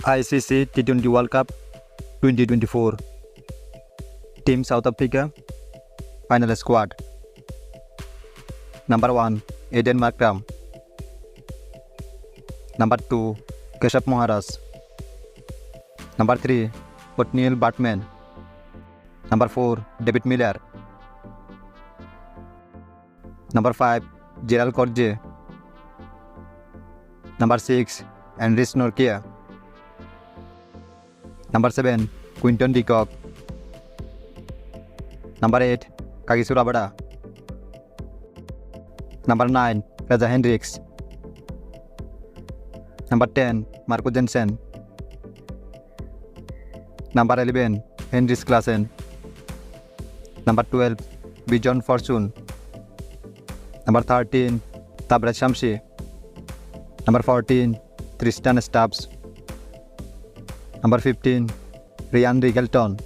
ICC T20 World Cup 2024. Team South Africa. Final squad. Number 1, Eden Markram. Number 2, Keshav Maharaj. Number 3, Othniel Bateman. Number 4, David Miller. Number 5, Gerald Korje. Number 6, Andries Nortje. Number 7, Quinton de Kock. Number 8, Kagiso Rabada. Number 9, Raja Hendricks. Number 10, Marco Jensen. Number 11, Henrik Klaasen. Number 12, Bjorn Fortune. Number 13, Tabraiz Shamsi. Number 14, Tristan Stubbs. Number 15, Rian Rigelton.